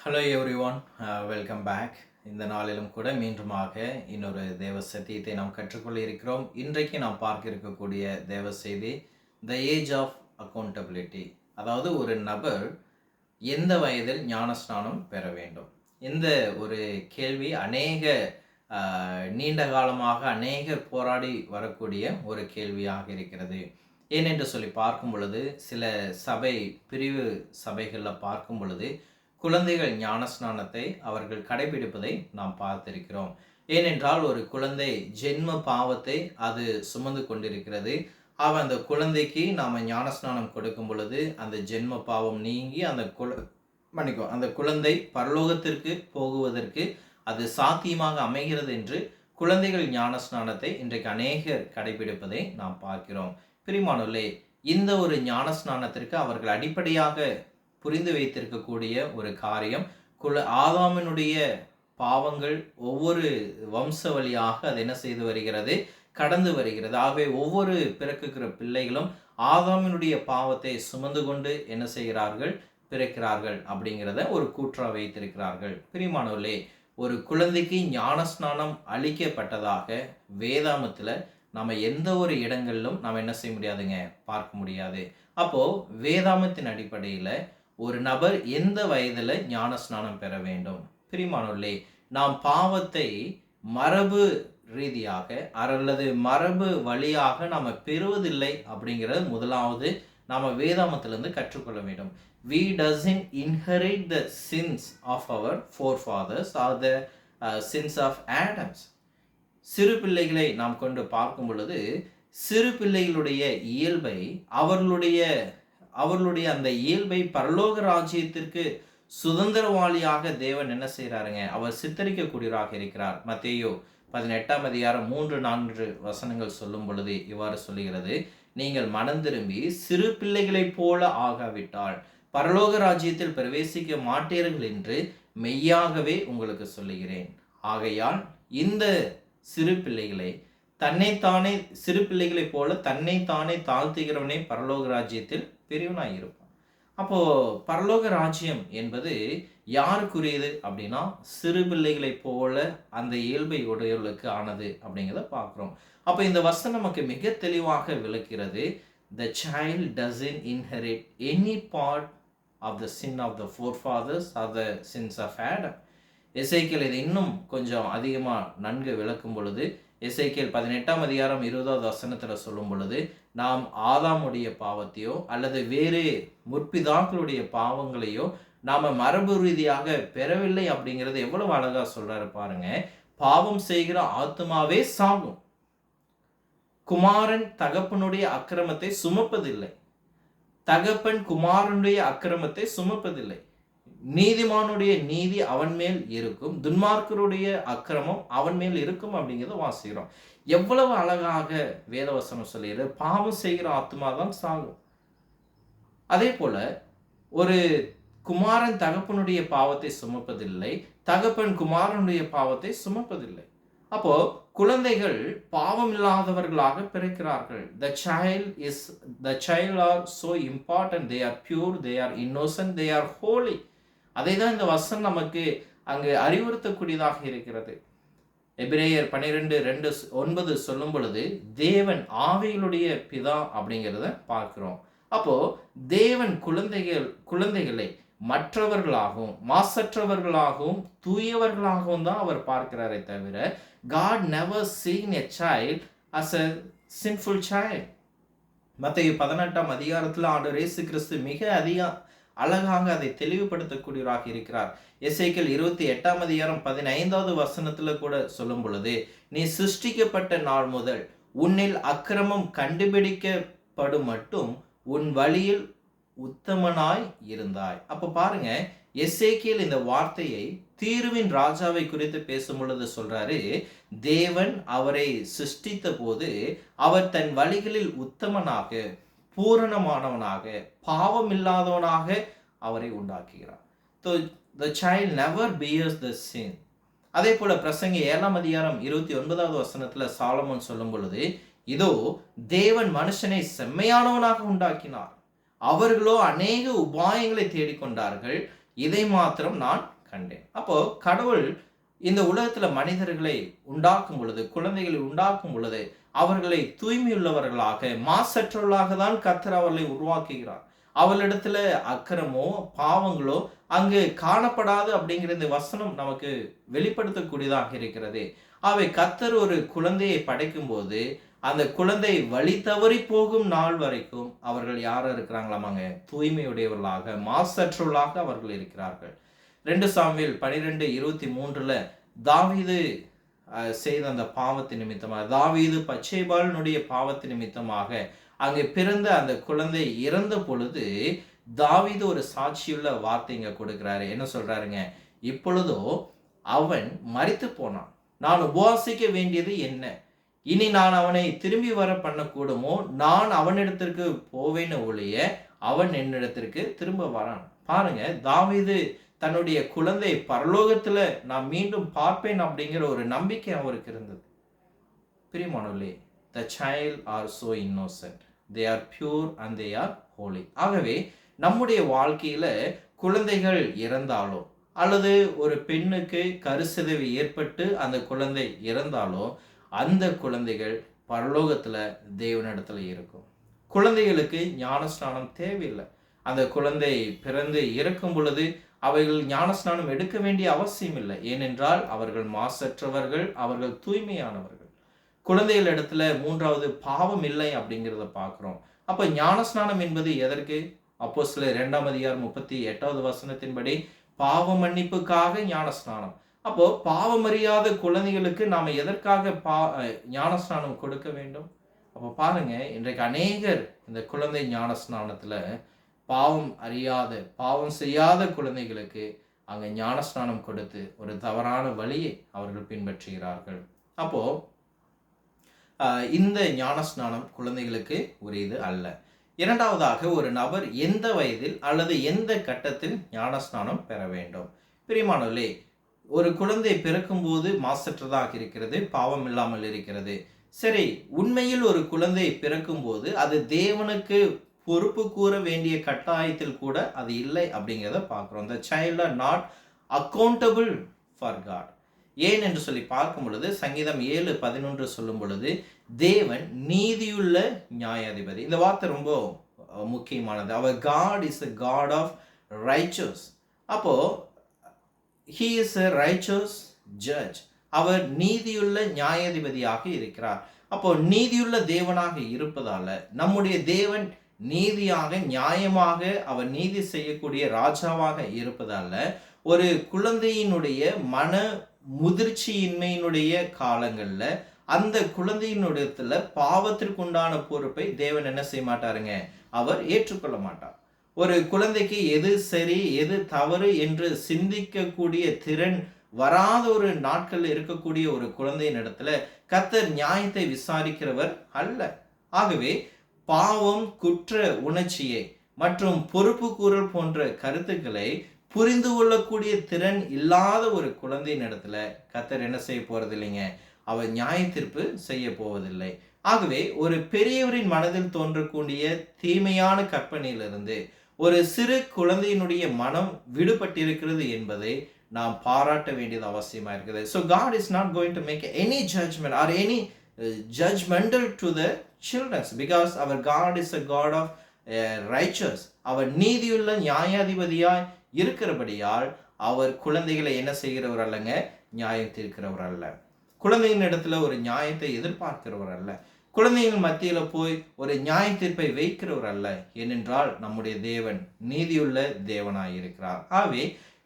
Hello everyone, welcome back. இந்த நாளிலும் கூட மீண்டுமாக இன்னொரு தேவ சத்தியத்தை நாம் கற்றுக்கொள்ள இருக்கிறோம். இன்றைக்கு நாம் பார்க்க இருக்கக்கூடிய தேவ செய்தி த ஏஜ் ஆஃப் அக்கௌண்டபிலிட்டி. அதாவது ஒரு நபர் எந்த வயதில் ஞானஸ்நானம் பெற வேண்டும்? இந்த ஒரு கேள்வி நீண்ட காலமாக அநேகர் போராடி வரக்கூடிய ஒரு கேள்வியாக இருக்கிறது. ஏனென்று சொல்லி பார்க்கும் பொழுது, சில பிரிவு சபைகளில் பார்க்கும் பொழுது குழந்தைகள் ஞானஸ்நானத்தை அவர்கள் கடைபிடிப்பதை நாம் பார்த்திருக்கிறோம். ஏனென்றால் ஒரு குழந்தை ஜென்ம பாவத்தை அது சுமந்து கொண்டிருக்கிறது. அந்த குழந்தைக்கு நாம் ஞானஸ்நானம் கொடுக்கும் பொழுது அந்த ஜென்ம பாவம் நீங்கி அந்த குழந்தை பரலோகத்திற்கு போகுவதற்கு அது சாத்தியமாக அமைகிறது என்று குழந்தைகள் ஞானஸ்நானத்தை இன்றைக்கு அநேகர் கடைபிடிப்பதை நாம் பார்க்கிறோம். பிரியமானவர்களே, இந்த ஒரு ஞானஸ்நானத்திற்கு அவர்கள் அடிப்படையாக புரிந்து வைத்திருக்கக்கூடிய ஒரு காரியம், ஆதாமினுடைய பாவங்கள் ஒவ்வொரு வம்ச வழியாக அது என்ன செய்து வருகிறது, கடந்து வருகிறது. ஆகவே ஒவ்வொரு பிறக்குகிற பிள்ளைகளும் ஆதாமினுடைய பாவத்தை சுமந்து கொண்டு என்ன செய்கிறார்கள், பிறக்கிறார்கள் அப்படிங்கிறத ஒரு கூற்றா வைத்திருக்கிறார்கள். பிரியமானவர்களே, ஒரு குழந்தைக்கு ஞானஸ்நானம் அளிக்கப்பட்டதாக வேதாமத்தில் நம்ம எந்த ஒரு இடங்களிலும் நம்ம என்ன செய்ய முடியாதுங்க, பார்க்க முடியாது. அப்போ வேதாமத்தின் அடிப்படையில் ஒரு நபர் எந்த வயதில் ஞானஸ்நானம் பெற வேண்டும்? பிரியமானவர்களே, நாம் பாவத்தை மரபு ரீதியாக அல்லது மரபு வழியாக நாம் பெறுவதில்லை அப்படிங்கிறது முதலாவது நாம் வேதாமத்திலிருந்து கற்றுக்கொள்ள வேண்டும். We doesn't inherit the sins of our forefathers or the sins of Adams. சிறு பிள்ளைகளை நாம் கொண்டு பார்க்கும் பொழுது சிறு பிள்ளைகளுடைய இயல்பை அவர்களுடைய அந்த இயல்பை பரலோக ராஜ்யத்திற்கு சுதந்திரவாளியாக தேவன் என்ன செய்கிறாருங்க, அவர் சித்தரிக்கக்கூடியவராக இருக்கிறார். மத்தேயு 18ஆம் அதிகாரம் 3-4 வசனங்கள் சொல்லும் பொழுது இவ்வாறு சொல்லுகிறது, நீங்கள் மனம் திரும்பி சிறு பிள்ளைகளைப் போல ஆகாவிட்டால் பரலோக ராஜ்யத்தில் பிரவேசிக்க மாட்டீர்கள் என்று மெய்யாகவே உங்களுக்கு சொல்லுகிறேன். ஆகையால் இந்த சிறு பிள்ளைகளை சிறு பிள்ளைகளைப் போல தன்னைத்தானே தாழ்த்துகிறவனே பரலோக ராஜ்யத்தில் பெரியவனாக இருப்பான். அப்போ பரலோக ராஜ்யம் என்பது யாருக்குரியது அப்படின்னா, சிறு பிள்ளைகளைப் போல அந்த இயல்பை உடையவர்களுக்கு ஆனது அப்படிங்கிறத பார்க்குறோம். அப்போ இந்த வசனம் நமக்கு மிக தெளிவாக விளக்கிறது. The child doesn't inherit any part of the sin of the forefathers or the sins of Adam. எசேக்கியேல் இதை இன்னும் கொஞ்சம் அதிகமாக நன்கு விளக்கும் பொழுது, எசேக்கியேல் 18ஆம் அதிகாரம் 20வது வசனத்தில் சொல்லும் பொழுது, நாம் ஆதாமுடைய பாவத்தையோ அல்லது வேறு முற்பிதாக்களுடைய பாவங்களையோ நாம் மரபு ரீதியாக பெறவில்லை அப்படிங்கிறது எவ்வளவு அழகா சொல்றாரு பாருங்க. பாவம் செய்கிற ஆத்மாவே சாகும். குமாரன் தகப்பனுடைய அக்கிரமத்தை சுமப்பதில்லை, தகப்பன் குமாரனுடைய அக்கிரமத்தை சுமப்பதில்லை. நீதிமானுடைய நீதி அவன் மேல் இருக்கும், துன்மார்க்கருடைய அக்கிரமம் அவன் மேல் இருக்கும் அப்படிங்கிறத வாசிக்கிறோம். எவ்வளவு அழகாக வேதவசனம் சொல்லுகிறது. பாவம் செய்கிற ஆத்மா தான் சாகும். அதே போல ஒரு குமாரன் தகப்பனுடைய பாவத்தை சுமப்பதில்லை, தகப்பன் குமாரனுடைய பாவத்தை சுமப்பதில்லை. அப்போ குழந்தைகள் பாவம் இல்லாதவர்களாக பிறக்கிறார்கள். The child are so important. They are pure, they are innocent, they are holy. அதை தான் இந்த வசனம் நமக்கு அங்கு அறிவுறுத்தக்கூடியதாக இருக்கிறது. எபிரேயர் 12:9 சொல்லும் பொழுது தேவன் ஆவிகளுடைய பிதா அப்படிங்கிறத பார்க்கிறோம். அப்போ தேவன் குழந்தைகளை மற்றவர்களாகவும் மாசற்றவர்களாகவும் தூயவர்களாகவும் தான் அவர் பார்க்கிறாரே தவிர, God never seen a child as a sinful child. மத்தேயு 18ஆம் அதிகாரத்தில் ஆண்டவர் இயேசு கிறிஸ்து மிக அழகாக அதை தெளிவுபடுத்தக்கூடியவராக இருக்கிறார். எசேக்கியேல் 28ஆம் அதிகாரம் 15வது வசனத்தில் கூட சொல்லும் பொழுது, நீ சிருஷ்டிக்கப்பட்ட நாள் முதல் உன்னில் அக்கிரமம் கண்டுபிடிக்கப்படும் மட்டும் உன் வழியில் உத்தமனாய் இருந்தாய். அப்ப பாருங்க, எசேக்கியேல் இந்த வார்த்தையை தீருவின் ராஜாவை குறித்து பேசும் பொழுது சொல்றாரு, தேவன் அவரை சிருஷ்டித்த போது அவர் தன் வழிகளில் உத்தமனாக பூரணமானவனாக பாவம் இல்லாதவனாக அவரை உண்டாக்குகிறார். The child never bears the sin. அதே போல பிரசங்கி 7ஆம் அதிகாரம் 29வது வசனத்துல சாலமோன் சொல்லும் பொழுது, இதோ தேவன் மனுஷனை செம்மையானவனாக உண்டாக்கினார், அவர்களோ அநேக உபாயங்களை தேடிக்கொண்டார்கள், இதை மாத்திரம் நான் கண்டேன். அப்போ கடவுள் இந்த உலகத்துல மனிதர்களை உண்டாக்கும் பொழுது, குழந்தைகளை உண்டாக்கும் பொழுது, அவர்களை தூய்மையுள்ளவர்களாக, மாசற்றவர்களாக தான் கர்த்தர் அவர்களை உருவாக்குகிறார். அவளிடத்துல அக்கிரமோ பாவங்களோ அங்கு காணப்படாது அப்படிங்கிற இந்த வசனம் நமக்கு வெளிப்படுத்தக்கூடியதாக இருக்கிறது. அவை கர்த்தர் ஒரு குழந்தையை படைக்கும் போது அந்த குழந்தை வழி தவறி போகும் நாள் வரைக்கும் அவர்கள் யாரா இருக்கிறாங்களாமாங்க? தூய்மையுடையவர்களாக, மாசற்றவர்களாக அவர்கள் இருக்கிறார்கள். 2 சாமுவேல் 12:23 தாவீது செய்த அந்த பாவத்தின் நிமித்தமாக, தாவீது பச்சேபாலினுடைய பாவத்தின் நிமித்தமாக அங்கே பிறந்த அந்த குழந்தை இறந்த பொழுது தாவீது ஒரு சாட்சியுள்ள வார்த்தை இங்க கொடுக்கிறாரு. என்ன சொல்றாருங்க? இப்பொழுதோ அவன் மரித்து போனான், நான் உபவாசிக்க வேண்டியது என்ன? இனி நான் அவனை திரும்பி வர பண்ணக்கூடுமோ? நான் அவனிடத்திற்கு போவேன்னு ஒழிய அவன் என்னிடத்திற்கு திரும்ப வரான். பாருங்க, தாவீது தன்னுடைய குழந்தை பரலோகத்துல நான் மீண்டும் பார்ப்பேன் அப்படிங்கிற ஒரு நம்பிக்கை அவருக்கு இருந்தது. பிரியமானவர்களே, the child are so innocent, they are pure and they are holy. ஆகவே நம்முடைய வாழ்க்கையில குழந்தைகள் இறந்தாலோ அல்லது ஒரு பெண்ணுக்கு கருச்சிதைவு ஏற்பட்டு அந்த குழந்தை இறந்தாலோ அந்த குழந்தைகள் பரலோகத்துல தேவனிடத்துல இருக்கும். குழந்தைகளுக்கு ஞானஸ்நானம் தேவையில்லை. அந்த குழந்தை பிறந்து இறக்கும் பொழுது அவைகள் ஞானஸ்நானம் எடுக்க வேண்டிய அவசியம் இல்லை. ஏனென்றால் அவர்கள் மாசற்றவர்கள், அவர்கள் தூய்மையானவர்கள். குழந்தைகள் இடத்துல 3வது பாவம் இல்லை அப்படிங்கிறத பார்க்கிறோம். அப்ப ஞானஸ்நானம் என்பது எதற்கு? அப்போஸ்தலர் 2:38 பாவ மன்னிப்புக்காக ஞானஸ்நானம். அப்போ பாவமறியாத குழந்தைகளுக்கு நாம எதற்காக ஞானஸ்நானம் கொடுக்க வேண்டும்? அப்போ பாருங்க, இன்றைக்கு அநேகர் இந்த குழந்தை ஞானஸ்நானத்துல பாவம் செய்யாத குழந்தைகளுக்கு அங்க ஞானஸ்நானம் கொடுத்து ஒரு தவறான வழியை அவர்கள் பின்பற்றுகிறார்கள். அப்போ இந்த ஞானஸ்நானம் குழந்தைகளுக்கு உரியது அல்ல. 2வதாக, ஒரு நபர் எந்த வயதில் அல்லது எந்த கட்டத்தில் ஞானஸ்நானம் பெற வேண்டும்? பிரியமானவர்களே, ஒரு குழந்தை பிறக்கும் போது மாசற்றதாக இருக்கிறது, பாவம் இல்லாமல் இருக்கிறது. சரி, உண்மையில் ஒரு குழந்தை பிறக்கும் போது அது தேவனுக்கு பொறுப்பு கூற வேண்டிய கட்டாயத்தில் கூட அது இல்லை அப்படிங்கிறத பார்க்கிறோம். the child are not accountable for God. ஏன் என்று சொல்லி பார்க்கும் பொழுது சங்கீதம் 7:11 சொல்லும் பொழுது தேவன் நீதியுள்ள நியாயாதிபதி. இந்த வார்த்தை ரொம்ப முக்கியமானது. அவர் God is a God of righteous. அப்போ he is a righteous judge. அவர் நீதியுள்ள நியாயாதிபதியாக இருக்கிறார். அப்போ நீதியுள்ள தேவனாக இருப்பதால நம்முடைய தேவன் நீதியாக நியாயமாக அவர் நீதி செய்யக்கூடிய ராஜாவாக இருப்பதால ஒரு குழந்தையினுடைய மன முதிர்ச்சியின்மையினுடைய காலங்கள்ல அந்த குழந்தையினுடைய பாவத்திற்குண்டான பொறுப்பை தேவன் என்ன செய்ய மாட்டாருங்க? அவர் ஏற்றுக்கொள்ள மாட்டார். ஒரு குழந்தைக்கு எது சரி எது தவறு என்று சிந்திக்கக்கூடிய திறன் வராத ஒரு நாட்கள் இருக்கக்கூடிய ஒரு குழந்தையின் இடத்துல கர்த்தர் நியாயத்தை விசாரிக்கிறவர் அல்ல. ஆகவே பாவம், குற்ற உணர்ச்சியை மற்றும் பொறுப்பு கூறல் போன்ற கருத்துக்களை புரிந்து கொள்ளக்கூடிய திறன் இல்லாத ஒரு குழந்தையின் இடத்துல கர்த்தர் என்ன செய்ய போறது இல்லைங்க? அவர் நியாய தீர்ப்பு செய்ய போவதில்லை. ஆகவே ஒரு பெரியவரின் மனதில் தோன்றக்கூடிய தீமையான கற்பனையிலிருந்து ஒரு சிறு குழந்தையினுடைய மனம் விடுபட்டிருக்கிறது என்பதை நாம் பாராட்ட வேண்டியது அவசியமா இருக்குது. So God is not going to make any judgment or any judgmental to the children because our God is a God of righteous. அவர் நீதியுள்ள நியாயாதிபதியாய் இருக்கிறபடியால் அவர் குழந்தைகளை என்ன செய்கிறவர் அல்லங்க? நியாயம் தீர்க்கிறவர் அல்ல. குழந்தையின் இடத்துல ஒரு நியாயத்தை எதிர்பார்க்கிறவர் அல்ல. குழந்தைகள் மத்தியில போய் ஒரு நியாய தீர்ப்பை வைக்கிறவர் அல்ல. ஏனென்றால் நம்முடைய தேவன் நீதியுள்ள தேவனாய் இருக்கிறார். ஆகவே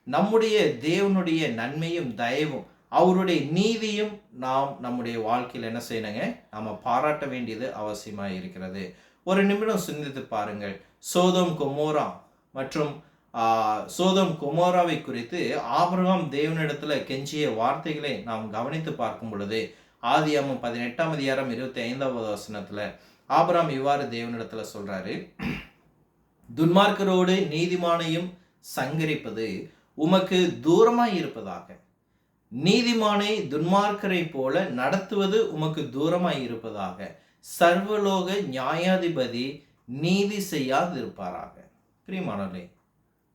நம்முடைய தேவனுடைய நன்மையும் தயவும் அவருடைய நீதியும் நாம் நம்முடைய வாழ்க்கையில் என்ன செய்யணுங்க? நாம பாராட்ட வேண்டியது அவசியமாக இருக்கிறது. ஒரு நிமிடம் சிந்தித்து பாருங்கள். சோதோம் கொமோரா மற்றும் சோதோம் கொமோராவை குறித்து ஆபிரகாம் தேவனிடத்துல கெஞ்சிய வார்த்தைகளை நாம் கவனித்து பார்க்கும் பொழுது ஆதியாகமம் 18:25 ஆபிரகாம் இவ்வாறு தேவனிடத்துல சொல்றாரு, துன்மார்க்கரோடு நீதிமானையும் சங்கரிப்பது உமக்கு தூரமாய் இருப்பதாக, நீதிமானை துன்மார்க்கரை போல நடத்துவது உமக்கு தூரமாய் இருப்பதாக, சர்வலோக நியாயாதிபதி நீதி செய்யாது இருப்பாராக. பிரியமானவர்களே,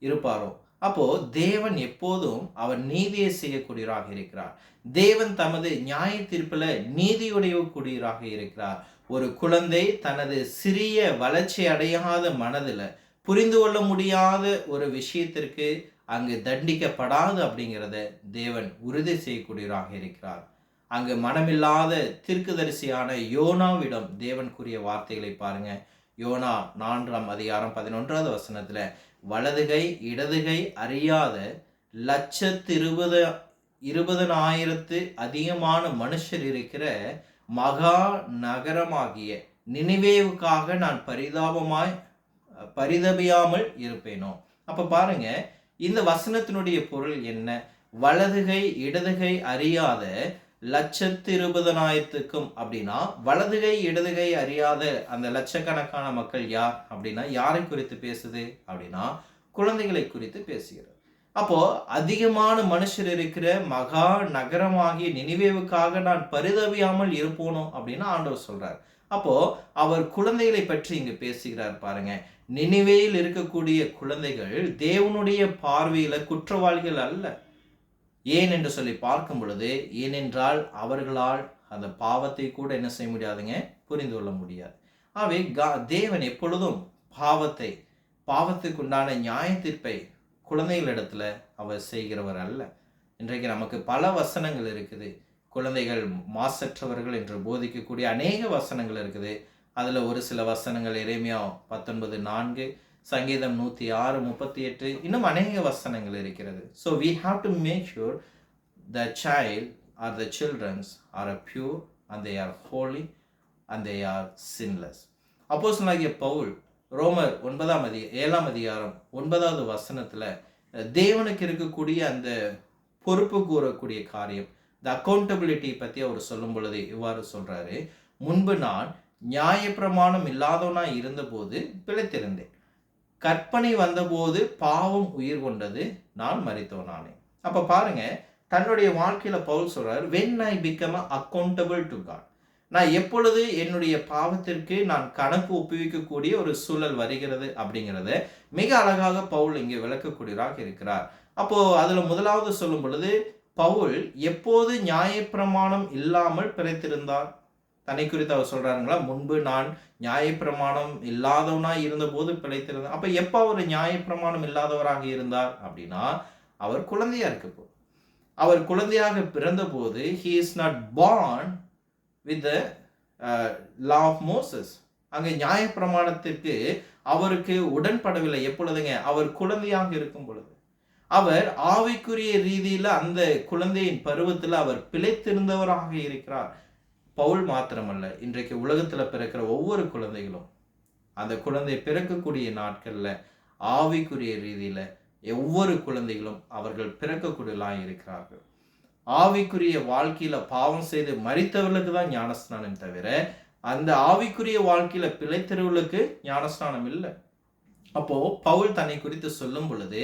இருப்பாரோ? அப்போ தேவன் எப்போதும் அவர் நீதியை செய்யக்கூடியவராக இருக்கிறார். தேவன் தமது நியாய தீர்ப்புல நீதியுடைய கூடியவராக இருக்கிறார். ஒரு குழந்தை தனது சிறிய வளர்ச்சி அடையாத மனதில் புரிந்து கொள்ள முடியாத ஒரு விஷயத்திற்கு அங்கு தண்டிக்கப்படாது அப்படிங்கிறத தேவன் உறுதி செய்யக்கூடியவராக இருக்கிறார். அங்கு மனமில்லாத தீர்க்கதரிசியான யோனாவிடம் தேவன் கூறிய வார்த்தைகளை பாருங்க. யோனா 4ஆம் அதிகாரம் 11வது வசனத்துல, வலதுகை இடதுகை அறியாத 1,20,000 அதிகமான மனுஷர் இருக்கிற மகா நகரமாகிய நினிவேவுக்காக நான் பரிதபியாமல் இருப்பேனோ. அப்ப பாருங்க, இந்த வசனத்தினுடைய பொருள் என்ன? வலதுகை இடதுகை அறியாத 1,20,000 அப்படின்னா, வலதுகை இடதுகை அறியாத அந்த லட்சக்கணக்கான மக்கள் யார் அப்படின்னா, யாரை குறித்து பேசுது அப்படின்னா, குழந்தைகளை குறித்து பேசுகிறது. அப்போ அதிகமான மனுஷர் இருக்கிற மகா நகரமாகிய நினிவேவுக்காக நான் பரிதபியாமல் இருப்போனோ அப்படின்னு ஆண்டவர் சொல்றார். அப்போ அவர் குழந்தைகளை பற்றி இங்கு பேசுகிறார் பாருங்க. நினிவேயில் இருக்கக்கூடிய குழந்தைகள் தேவனுடைய பார்வையில குற்றவாளிகள் அல்ல. ஏன் என்று சொல்லி பார்க்கும் பொழுது, ஏனென்றால் அவர்களால் அந்த பாவத்தை கூட என்ன செய்ய முடியாதுங்க, புரிந்து கொள்ள முடியாது. ஆகவே தேவன் எப்பொழுதும் பாவத்துக்கு உண்டான நியாய தீர்ப்பை குழந்தைகளிடத்துல அவர் செய்கிறவர் அல்ல. இன்றைக்கு நமக்கு பல வசனங்கள் இருக்குது. குழந்தைகள் மாசற்றவர்கள் என்று போதிக்கக்கூடிய அநேக வசனங்கள் இருக்குது. அதுல ஒரு சில வசனங்கள் எரேமியா 19:4, சங்கீதம் 106:38, இன்னும் அநேக வசனங்கள் இருக்கிறது. So we have to make sure the child or the children are pure and they are holy and they are sinless. அப்போஸ்தலனாகிய பவுல் ரோமர் 7ஆம் அதிகாரம் 9வது வசனத்துல தேவனுக்கு இருக்கக்கூடிய அந்த பொறுப்பு கூறக்கூடிய காரியம், த அக்கௌண்டபிலிட்டி பத்தி அவர் சொல்லும் பொழுது இவ்வாறு சொல்றாரு. முன்பு நான் நியாயப்பிரமாணம் இல்லாதவனாய் இருந்தபோது பிழைத்திருந்தேன், கற்பனை வந்தபோது பாவம் உயிர் கொண்டது, நான் மரித்தவனானேன். அப்ப பாருங்க, தன்னுடைய வாழ்க்கையில பவுல் சொல்றாரு, when I become accountable to God, நான் எப்பொழுது என்னுடைய பாவத்திற்கு நான் கணக்கு ஒப்புவிக்கக்கூடிய ஒரு சூழல் வருகிறது அப்படிங்கிறத மிக அழகாக பவுல் இங்கே விளக்கக்கூடியவராக இருக்கிறார். அப்போ அதுல முதலாவது சொல்லும் பொழுது, பவுல் எப்போது நியாயப்பிரமாணம் இல்லாமல் பிழைத்திருந்தார், தன்னை குறித்து அவர் சொல்றாருங்களா, முன்பு நான் நியாயப்பிரமாணம் இல்லாதவனாய் இருந்த போது பிழைத்திருந்தார். அப்ப எப்ப அவர் நியாயப்பிரமாணம் இல்லாதவராக இருந்தார் அப்படின்னா, அவர் குழந்தையா இருக்கப்போ, அவர் குழந்தையாக பிறந்த போது he is not born with the law of Moses. அங்க நியாயப்பிரமாணத்திற்கு அவருக்கு உடன்படவில்லை. எப்பொழுதுங்க, அவர் குழந்தையாக இருக்கும் பொழுது. அவர் ஆவிக்குரிய ரீதியில அந்த குழந்தையின் பருவத்தில் அவர் பிழைத்திருந்தவராக இருக்கிறார். பவுல் மாத்திரமல்ல, இன்றைக்கு உலகத்துல பிறக்கிற ஒவ்வொரு குழந்தைகளும் அந்த குழந்தை பிறக்கக்கூடிய நாட்கள்ல ஆவிக்குரிய ரீதியில ஒவ்வொரு குழந்தைகளும் அவர்கள் பிறக்கக்கூடியவர்களாக இருக்கிறார்கள். ஆவிக்குரிய வாழ்க்கையில பாவம் செய்து மரித்தவர்களுக்கு தான் ஞானஸ்நானம் தவிர, அந்த ஆவிக்குரிய வாழ்க்கையில பிழைத்தவர்களுக்கு ஞானஸ்நானம் இல்லை. அப்போ பவுல் தன்னை குறித்து சொல்லும் பொழுது,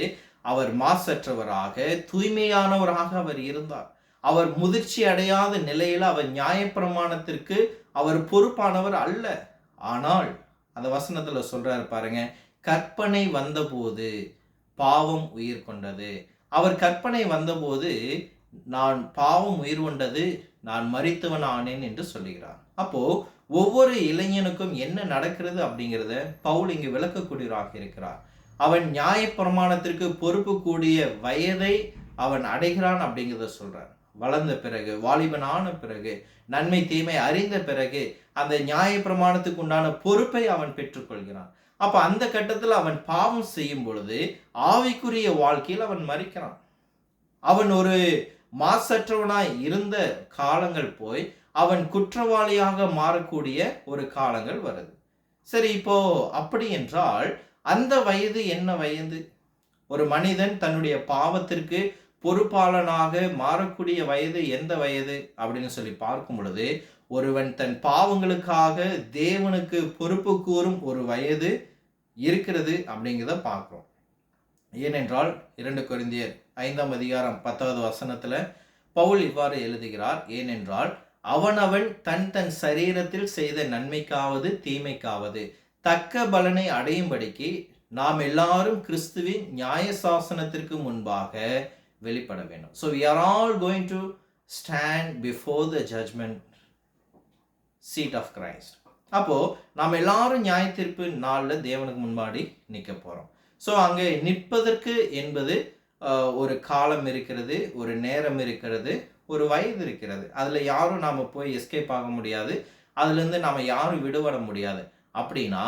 அவர் மாசற்றவராக தூய்மையானவராக அவர் இருந்தார். அவர் முதிர்ச்சி அடையாத நிலையில அவர் நியாயப்பிரமாணத்திற்கு அவர் பொறுப்பானவர் அல்ல. ஆனால் அந்த வசனத்துல சொல்றாரு பாருங்க, கற்பனை வந்தபோது பாவம் உயிர் கொண்டது. அவர் கற்பனை வந்தபோது நான் பாவம் உயிர் கொண்டது, நான் மரித்தவன் ஆனேன் என்று சொல்லுகிறார். அப்போ ஒவ்வொரு இளைஞனுக்கும் என்ன நடக்கிறது அப்படிங்கிறத பவுல் இங்கு விளக்கக்கூடியவராக இருக்கிறார். அவன் நியாயப்பிரமாணத்திற்கு பொறுப்பு கூடிய வயதை அவன் அடைகிறான் அப்படிங்கிறத சொல்றார். வளர்ந்த பிறகு, வாலிபனான பிறகு, நன்மை தீமை அறிந்த பிறகு அந்த நியாயப்பிரமாணத்துக்கு உண்டான பொறுப்பை அவன் பெற்றுக்கொள்கிறான். அப்ப அந்த கட்டத்தில் அவன் பாவம் செய்யும் பொழுது ஆவிக்குரிய வாழ்க்கையில் அவன் மரிக்கிறான். அவன் ஒரு மாசற்றவனாய் இருந்த காலங்கள் போய் அவன் குற்றவாளியாக மாறக்கூடிய ஒரு காலங்கள் வருது. சரி, இப்போ அப்படி என்றால் அந்த வயது என்ன வயது? ஒரு மனிதன் தன்னுடைய பாவத்திற்கு பொறுப்பாளனாக மாறக்கூடிய வயது எந்த வயது அப்படின்னு சொல்லி பார்க்கும் பொழுது, ஒருவன் தன் பாவங்களுக்காக தேவனுக்கு பொறுப்பு கூறும் ஒரு வயது இருக்கிறது அப்படிங்கிறத பார்க்கிறோம். ஏனென்றால் 2 கொரிந்தியர் 5ஆம் அதிகாரம் 10வது வசனத்துல பவுல் இவ்வாறு எழுதுகிறார், ஏனென்றால் அவனவன் தன் சரீரத்தில் செய்த நன்மைக்காவது தீமைக்காவது தக்க பலனை அடையும்படிக்கு நாம் எல்லாரும் கிறிஸ்துவின் நியாயசாசனத்திற்கு முன்பாக வெளிப்பட வேண்டும். So we are all going to stand before the judgment seat of Christ. அப்போ நாம் எல்லாரும் நியாய தீர்ப்பு நாளில் தேவனுக்கு முன்பாடி நிற்க போகிறோம். ஸோ அங்கே நிற்பதற்கு என்பது ஒரு காலம் இருக்கிறது, ஒரு நேரம் இருக்கிறது, ஒரு வயது இருக்கிறது. அதில் யாரும் நாம் போய் எஸ்கேப் ஆக முடியாது, அதுலேருந்து நாம் யாரும் விடுபட முடியாது. அப்படின்னா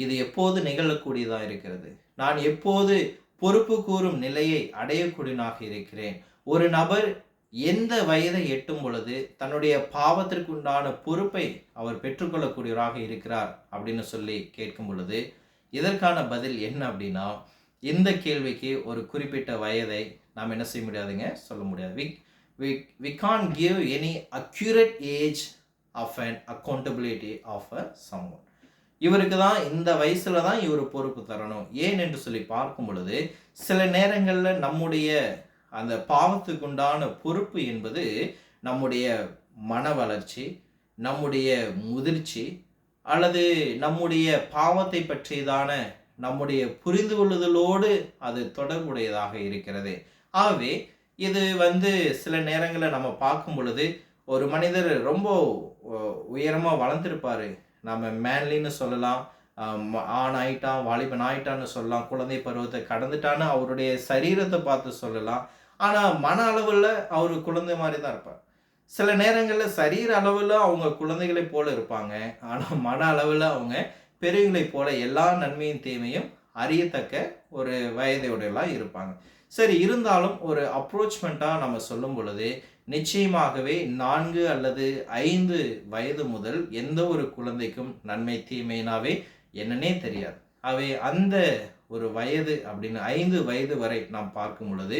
இது எப்போது நிகழக்கூடியதாக இருக்கிறது? நான் எப்போது பொறுப்பு கூறும் நிலையை அடையக்கூடியனாக இருக்கிறேன்? ஒரு நபர் எந்த வயதை எட்டும் பொழுது தன்னுடைய பாவத்திற்கு உண்டான பொறுப்பை அவர் பெற்றுக்கொள்ளக்கூடியவராக இருக்கிறார் அப்படின்னு சொல்லி கேட்கும் பொழுது இதற்கான பதில் என்ன அப்படின்னா, இந்த கேள்விக்கு ஒரு குறிப்பிட்ட வயதை நாம் என்ன செய்ய முடியாதுங்க, சொல்ல முடியாது. we can't give any accurate age of an accountability of a someone. இவருக்கு தான் இந்த வயசுல தான் இவர் பொறுப்பு தரணும். ஏன் என்று சொல்லி பார்க்கும் பொழுது சில நேரங்களில் நம்முடைய அந்த பாவத்துக்குண்டான பொறுப்பு என்பது நம்முடைய மன வளர்ச்சி, நம்முடைய முதிர்ச்சி, அல்லது நம்முடைய பாவத்தை பற்றியதான நம்முடைய புரிந்து கொள்ளுதலோடு அது தொடர்புடையதாக இருக்கிறது. ஆகவே இது சில நேரங்களில் நம்ம பார்க்கும் பொழுது ஒரு மனிதர் ரொம்ப உயரமாக வளர்ந்துருப்பார், நம்ம மேன்லின்னு சொல்லலாம், ஆண் ஆயிட்டான், வாலிபன் ஆயிட்டான்னு சொல்லலாம், குழந்தை பருவத்தை கடந்துட்டான்னு அவருடைய சரீரத்தை பார்த்து சொல்லலாம். ஆனால் மன அளவில் அவர் குழந்தை மாதிரி தான் இருப்பார். சில நேரங்களில் சரீர அளவில் அவங்க குழந்தைகளை போல இருப்பாங்க, ஆனால் மன அளவில் அவங்க பெரியவங்களை போல எல்லா நன்மையும் தீமையும் அறியத்தக்க ஒரு வயதையுடையெல்லாம் இருப்பாங்க. சரி, இருந்தாலும் ஒரு அப்ரோச்மெண்ட்டாக நம்ம சொல்லும் பொழுது நிச்சயமாகவே 4 அல்லது 5 வயது முதல் எந்த ஒரு குழந்தைக்கும் நன்மை தீமைனாவே என்னன்னே தெரியாது. அவை அந்த ஒரு வயது அப்படின்னு 5 வயது வரை நாம் பார்க்கும் பொழுது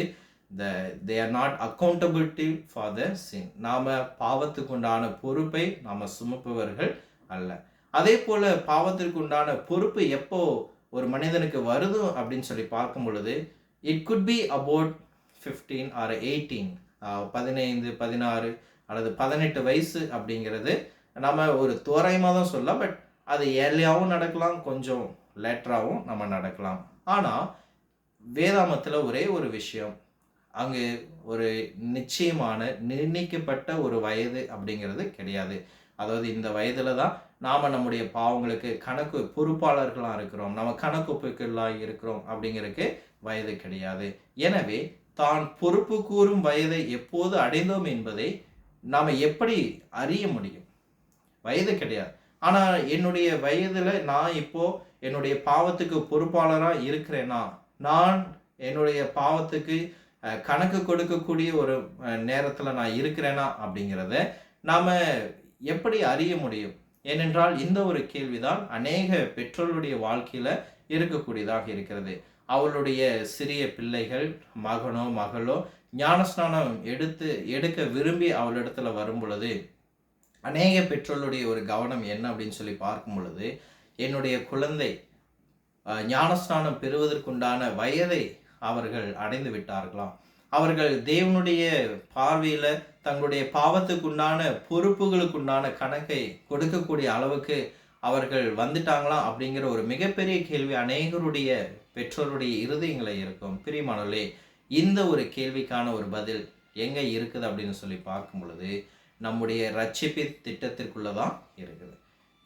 they are not accountability for the sin. நாம பாவத்துக்கு உண்டான பொறுப்பை நாம சுமப்பவர்கள் அல்ல. அதே போல பாவத்திற்கு உண்டான பொறுப்பு எப்போ ஒரு மனிதனுக்கு வருது அப்படின்னு சொல்லி பார்க்கும் பொழுது it could be about 15 or 18, 15, 16 அல்லது 18 வயசு அப்படிங்கிறது நம்ம ஒரு தோராயமாக தான் சொல்லலாம். பட் அது ஏர்லியாகவும் நடக்கலாம், கொஞ்சம் லேட்டராகவும் நம்ம நடக்கலாம். ஆனால் வேதாமத்தில் ஒரே ஒரு விஷயம், அங்கு ஒரு நிச்சயமான நிர்ணயிக்கப்பட்ட ஒரு வயது அப்படிங்கிறது கிடையாது. அதாவது இந்த வயதில் தான் நாம் நம்முடைய பாவங்களுக்கு கணக்கு பொறுப்பாளர்களாக இருக்கிறோம், நம்ம கணக்கொப்புக்களாக இருக்கிறோம் அப்படிங்கிறதுக்கு வயது கிடையாது. எனவே தான் பொறுப்பு கூறும் வயதை எப்போது அடைந்தோம் என்பதை நாம் எப்படி அறிய முடியும்? வயது கிடையாது. ஆனால் என்னுடைய வயதில் நான் இப்போது என்னுடைய பாவத்துக்கு பொறுப்பாளராக இருக்கிறேன்னா, நான் என்னுடைய பாவத்துக்கு கணக்கு கொடுக்கக்கூடிய ஒரு நேரத்தில் நான் இருக்கிறேனா அப்படிங்கிறத நாம் எப்படி அறிய முடியும்? ஏனென்றால் இந்த ஒரு கேள்விதான் அநேக பெற்றோருடைய வாழ்க்கையில் இருக்கக்கூடியதாக இருக்கிறது. அவளுடைய சிறிய பிள்ளைகள், மகனோ மகளோ ஞானஸ்நானம் எடுக்க விரும்பி அவளிடத்துல வரும் பொழுது அநேக பெற்றோருடைய ஒரு கவனம் என்ன அப்படின்னு சொல்லி பார்க்கும் பொழுது, என்னுடைய குழந்தை ஞானஸ்நானம் பெறுவதற்குண்டான வயதை அவர்கள் அடைந்து விட்டார்களாம், அவர்கள் தேவனுடைய பார்வையில் தங்களுடைய பாவத்துக்குண்டான பொறுப்புகளுக்குண்டான கணக்கை கொடுக்கக்கூடிய அளவுக்கு அவர்கள் வந்துட்டாங்களாம் அப்படிங்கிற ஒரு மிகப்பெரிய கேள்வி அநேகருடைய பெற்றோருடைய இருதயங்களை இருக்கும். பிரியமானவர்களே, இந்த ஒரு கேள்விக்கான ஒரு பதில் எங்கே இருக்குது அப்படின்னு சொல்லி பார்க்கும் பொழுது நம்முடைய ரட்சிப்பு திட்டத்திற்குள்ளதான் இருக்குது.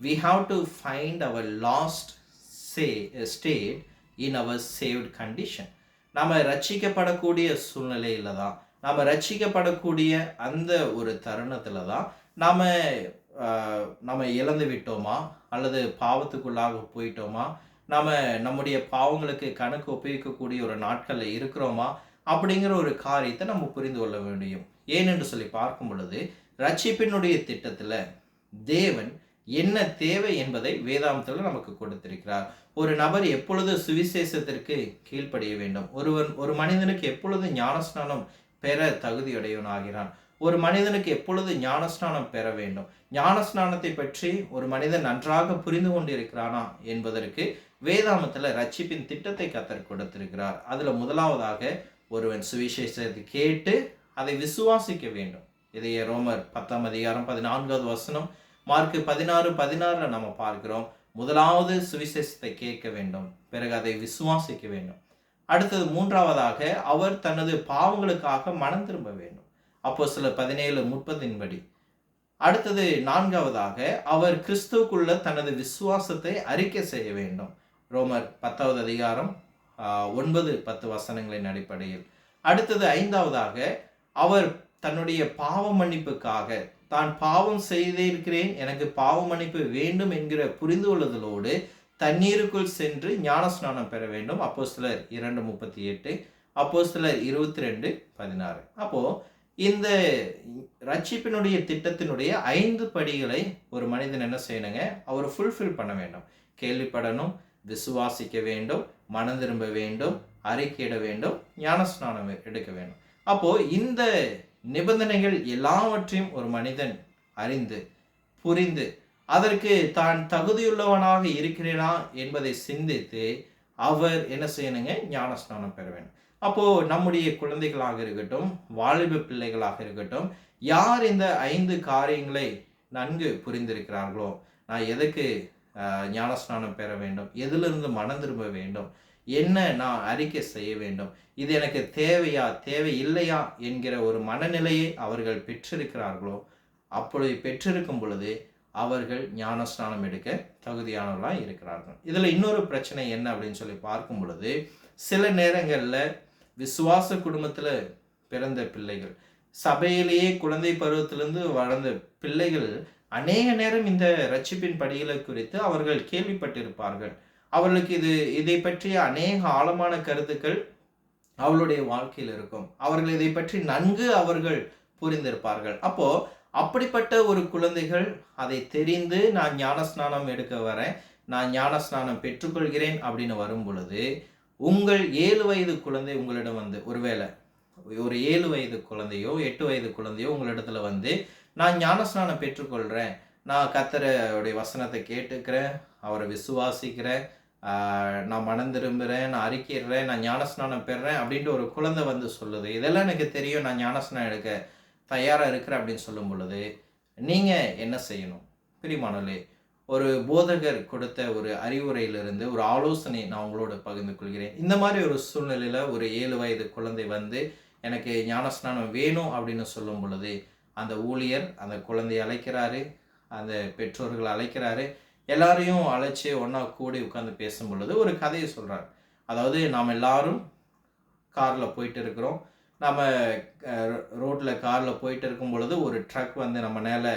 We have to find our lost state in our saved condition. நம்ம ரட்சிக்கப்படக்கூடிய சூழ்நிலையில தான், நம்ம ரட்சிக்கப்படக்கூடிய அந்த ஒரு தருணத்தில் தான் நம்ம இழந்து விட்டோமா அல்லது பாவத்துக்குள்ளாக போயிட்டோமா, நம்முடைய பாவங்களுக்கு கணக்கு ஒப்புவிக்கக்கூடிய ஒரு நாட்களில் இருக்கிறோமா அப்படிங்கிற ஒரு காரியத்தை நம்ம புரிந்து கொள்ள முடியும். ஏனென்று சொல்லி பார்க்கும் பொழுது ரட்சிப்பினுடைய திட்டத்தில் தேவன் என்ன தேவை என்பதை வேதாந்தத்தில் நமக்கு கொடுத்திருக்கிறார். ஒரு நபர் எப்பொழுது சுவிசேஷத்திற்கு கீழ்ப்படிய வேண்டும், ஒரு மனிதனுக்கு எப்பொழுது ஞானஸ்நானம் பெற தகுதியுடையவனாகிறான், ஒரு மனிதனுக்கு எப்பொழுது ஞானஸ்நானம் பெற வேண்டும், ஞானஸ்நானத்தை பற்றி ஒரு மனிதன் நன்றாக புரிந்து கொண்டிருக்கிறானா என்பதற்கு வேதாமத்தில் ரட்சிப்பின் திட்டத்தை கர்த்தர் கொடுத்திருக்கிறார். அதில் முதலாவதாக ஒருவன் சுவிசேஷத்தை கேட்டு அதை விசுவாசிக்க வேண்டும். இதையே ரோமர் 10 அதிகாரம் 14 வசனம், மார்க்கு 16:16 நம்ம பார்க்கிறோம். முதலாவது சுவிசேஷத்தை கேட்க வேண்டும், பிறகு அதை விசுவாசிக்க வேண்டும். அடுத்தது மூன்றாவதாக அவர் தனது பாவங்களுக்காக மனம் திரும்ப வேண்டும், அப்போஸ்தலர் 17:30 படி. அடுத்தது நான்காவதாக அவர் கிறிஸ்துவுக்குள்ள தனது விசுவாசத்தை அறிக்கை செய்ய வேண்டும், ரோமர் 10வது அதிகாரம் 9-10 வசனங்களின் அடிப்படையில். அடுத்தது ஐந்தாவதாக அவர் தன்னுடைய பாவ மன்னிப்புக்காக தான் பாவம் செய்திருக்கிறேன், எனக்கு பாவ மன்னிப்பு வேண்டும் என்கிற புரிந்து கொள்ளுதலோடு தண்ணீருக்குள் சென்று ஞானஸ்நானம் பெற வேண்டும், அப்போஸ்தலர் 2:38, அப்போஸ்தலர் 22:16. அப்போ இந்த ரட்சிப்பினுடைய திட்டத்தினுடைய 5 படிகளை ஒரு மனிதன் என்ன செய்யணுங்க, அவர் ஃபுல்ஃபில் பண்ண வேண்டும். கேள்விப்படணும், விசுவாசிக்க வேண்டும், மனம் திரும்ப வேண்டும், அறிக்கையிட வேண்டும், ஞானஸ்நானம் எடுக்க வேண்டும். அப்போ இந்த நிபந்தனைகள் எல்லாவற்றையும் ஒரு மனிதன் அறிந்து புரிந்து அதற்கு தான் தகுதியுள்ளவனாக இருக்கிறேனா என்பதை சிந்தித்து அவர் என்ன செய்யணுங்க, ஞானஸ்நானம் பெற வேண்டும். அப்போ நம்முடைய குழந்தைகளாக இருக்கட்டும், வாலிப பிள்ளைகளாக இருக்கட்டும், யார் இந்த 5 காரியங்களை நன்கு புரிந்திருக்கிறார்களோ, நான் எதுக்கு ஞானஸ்நானம் பெற வேண்டும், எதிலிருந்து மனம் திரும்ப வேண்டும், என்ன நான் அறிக்கை செய்ய வேண்டும், இது எனக்கு தேவையா தேவை இல்லையா என்கிற ஒரு மனநிலையை அவர்கள் பெற்றிருக்கிறார்களோ, அப்பொழுது பெற்றிருக்கும் பொழுது அவர்கள் ஞானஸ்நானம் எடுக்க தகுதியானவர்களாக இருக்கிறார்கள். இதில் இன்னொரு பிரச்சனை என்ன அப்படின்னு சொல்லி பார்க்கும் பொழுது, சில நேரங்களில் விசுவாச குடும்பத்தில் பிறந்த பிள்ளைகள், சபையிலேயே குழந்தை பருவத்திலிருந்து வளர்ந்த பிள்ளைகள் அநேக நேரம் இந்த ரட்சிப்பின் படிகளை குறித்து அவர்கள் கேள்விப்பட்டிருப்பார்கள். அவர்களுக்கு இதை பற்றிய அநேக ஆழமான கருத்துக்கள் அவளுடைய வாழ்க்கையில் இருக்கும். அவர்கள் இதை பற்றி நன்கு அவர்கள் புரிந்திருப்பார்கள். அப்போ அப்படிப்பட்ட ஒரு குழந்தைகள் அதை தெரிந்து நான் ஞானஸ்நானம் எடுக்க வரேன், நான் ஞானஸ்நானம் பெற்றுக்கொள்கிறேன் அப்படின்னு வரும் பொழுது, உங்கள் 7 வயது குழந்தை உங்களிடம் வந்து, ஒருவேளை ஒரு 7 வயது குழந்தையோ 8 வயது குழந்தையோ உங்களிடத்துல வந்து, நான் ஞானஸ்நானம் பெற்றுக்கொள்கிறேன், நான் கர்த்தருடைய வசனத்தை கேட்டுக்கிறேன், அவரை விசுவாசிக்கிறேன், நான் மனம் திரும்புகிறேன், நான் அறிக்கையிடுறேன், நான் ஞானஸ்நானம் பெறுறேன் அப்படின்ட்டு ஒரு குழந்தை வந்து சொல்லுது, இதெல்லாம் எனக்கு தெரியும், நான் ஞானஸ்நானம் எடுக்க தயாராக இருக்கிறேன் அப்படின்னு சொல்லும் பொழுது நீங்கள் என்ன செய்யணும்? பிரியமானவர்களே, ஒரு போதகர் கொடுத்த ஒரு அறிவுரையிலிருந்து ஒரு ஆலோசனை நான் உங்களோட பகிர்ந்து கொள்கிறேன். இந்த மாதிரி ஒரு சூழ்நிலையில் ஒரு 7 வயது குழந்தை வந்து எனக்கு ஞானஸ்நானம் வேணும் அப்படின்னு சொல்லும் பொழுது, அந்த ஊழியர் அந்த குழந்தையை அழைக்கிறாரு, அந்த பெற்றோர்கள் அழைக்கிறாரு, எல்லாரையும் அழைச்சி ஒன்றா கூடி உட்காந்து பேசும் பொழுது ஒரு கதையை சொல்கிறார். அதாவது நாம் எல்லாரும் காரில் போயிட்டு இருக்கிறோம், நம்ம ரோட்டில் காரில் போயிட்டு இருக்கும் பொழுது ஒரு ட்ரக் வந்து நம்ம மேலே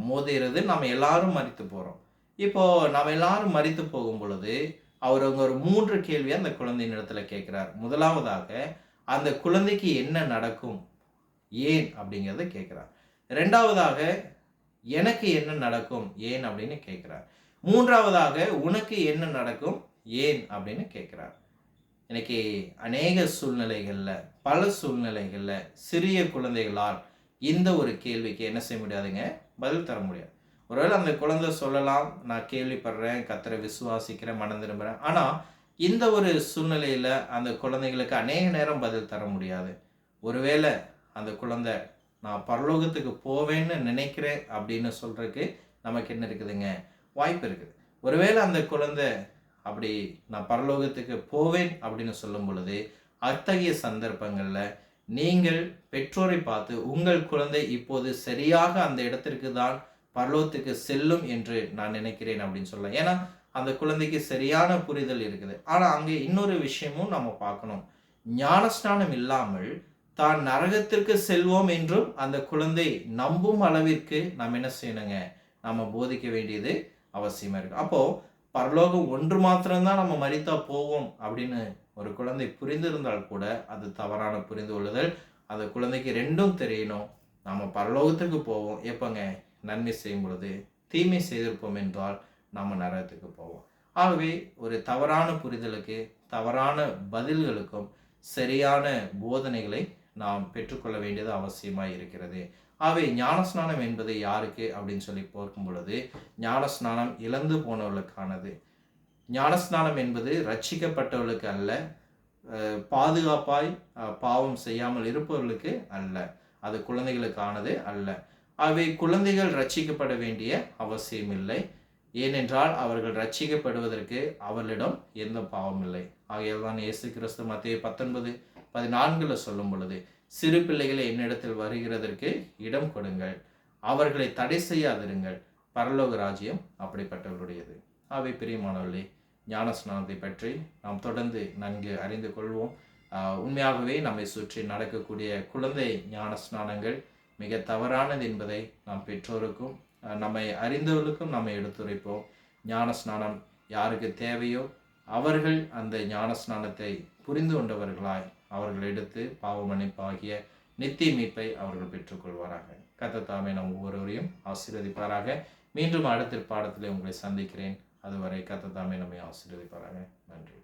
மோதிறது, நம்ம எல்லாரும் மரித்து போகிறோம். இப்போது நம்ம எல்லாரும் மரித்து போகும் பொழுது அவர் ஒரு 3 கேள்வியை அந்த குழந்தையின் இடத்துல கேட்குறார். முதலாவதாக அந்த குழந்தைக்கு என்ன நடக்கும், ஏன் அப்படிங்கிறத கேட்குறார். ரெண்டாவதாக எனக்கு என்ன நடக்கும், ஏன் அப்படின்னு கேட்குறார். மூன்றாவதாக உனக்கு என்ன நடக்கும், ஏன் அப்படின்னு கேட்குறார். இன்னைக்கு அநேக சூழ்நிலைகளில், பல சூழ்நிலைகளில் சிறிய குழந்தைகளால் இந்த ஒரு கேள்விக்கு என்ன செய்ய முடியாதுங்க, பதில் தர முடியாது. ஒருவேளை அந்த குழந்தை சொல்லலாம், நான் கேள்விப்படுறேன், கர்த்தரை விசுவாசிக்கிறேன், மனம் திரும்புகிறேன். ஆனால் இந்த ஒரு சூழ்நிலையில் அந்த குழந்தைகளுக்கு அநேக நேரம் பதில் தர முடியாது. ஒருவேளை அந்த குழந்தை நான் பரலோகத்துக்கு போவேன்னு நினைக்கிறேன் அப்படின்னு சொல்கிறதுக்கு நமக்கு என்ன இருக்குதுங்க, வாய்ப்பு இருக்குது. ஒருவேளை அந்த குழந்தை அப்படி நான் பரலோகத்துக்கு போவேன் அப்படின்னு சொல்லும் பொழுது, அத்தகைய சந்தர்ப்பங்களில் நீங்கள் பெற்றோரை பார்த்து உங்கள் குழந்தை இப்போது சரியாக அந்த இடத்திற்கு தான் பரலோகத்துக்கு செல்லும் என்று நான் நினைக்கிறேன் அப்படின்னு சொல்லலாம். ஏன்னா அந்த குழந்தைக்கு சரியான புரிதல் இருக்குது. ஆனால் அங்கே இன்னொரு விஷயமும் நம்ம பார்க்கணும். ஞானஸ்நானம் இல்லாமல் தான் நரகத்திற்கு செல்வோம் என்றும் அந்த குழந்தை நம்பும் அளவிற்கு நாம் என்ன செய்யணுங்க, நம்ம போதிக்க வேண்டியது அவசியமாக இருக்குது. அப்போது பரலோகம் ஒன்று மாத்திரம்தான் நம்ம மரித்தா போவோம் அப்படின்னு ஒரு குழந்தை புரிந்திருந்தால் கூட அது தவறான புரிந்து கொள்ளுதல். அந்த குழந்தைக்கு ரெண்டும் தெரியணும். நம்ம பரலோகத்துக்கு போவோம் எப்போங்க, நன்மை செய்யும் பொழுது. தீமை செய்திருப்போம் என்றால் நம்ம நரகத்துக்கு போவோம். ஆகவே ஒரு தவறான புரிதலுக்கு, தவறான பதில்களுக்கும் சரியான போதனைகளை நாம் பெற்றுக்கொள்ள வேண்டியது அவசியமாக இருக்கிறது. ஆகவே ஞானஸ்நானம் என்பது யாருக்கு அப்படின்னு சொல்லி பார்க்கும் பொழுது, ஞானஸ்நானம் இழந்து போனவர்களுக்கானது. ஞானஸ்நானம் என்பது ரட்சிக்கப்பட்டவர்களுக்கு அல்ல, பாதுகாப்பாய் பாவம் செய்யாமல் இருப்பவர்களுக்கு அல்ல, அது குழந்தைகளுக்கானது அல்ல. ஆகவே குழந்தைகள் ரட்சிக்கப்பட வேண்டிய அவசியம் இல்லை. ஏனென்றால் அவர்கள் ரட்சிக்கப்படுவதற்கு அவர்களிடம் எந்த பாவம் இல்லை. ஆகையால் தான் இயேசு கிறிஸ்து மத்தேயு 19:14 சொல்லும் பொழுது, சிறு பிள்ளைகளை என்னிடத்தில் வருகிறதற்கு இடம் கொடுங்கள், அவர்களை தடை செய்யாதிருங்கள், பரலோக ராஜ்யம் அப்படிப்பட்டவருடையது. ஆகவே பிரியமானவர்களே, ஞான ஸ்நானத்தை பற்றி நாம் தொடர்ந்து நன்கு அறிந்து கொள்வோம். உண்மையாகவே நம்மை சுற்றி நடக்கக்கூடிய குழந்தை ஞான ஸ்நானங்கள் மிக தவறானது என்பதை நாம் பெற்றோருக்கும் நம்மை அறிந்தவர்களுக்கும் நம்ம எடுத்துரைப்போம். ஞான ஸ்நானம் யாருக்கு தேவையோ அவர்கள் அந்த ஞான ஸ்நானத்தை புரிந்து கொண்டவர்களாய் அவர்கள் எடுத்து பாவ மன்னிப்பாகிய நித்திய மீட்பை அவர்கள் பெற்றுக்கொள்வாராக. கர்த்தர் தாமே நம் ஒவ்வொருவரையும் ஆசீர்வதிப்பாராக. மீண்டும் அடுத்த பாடத்திலே உங்களை சந்திக்கிறேன். அதுவரை கர்த்தர் தாமே நம்மை ஆசீர்வதிப்பாராக. நன்றி.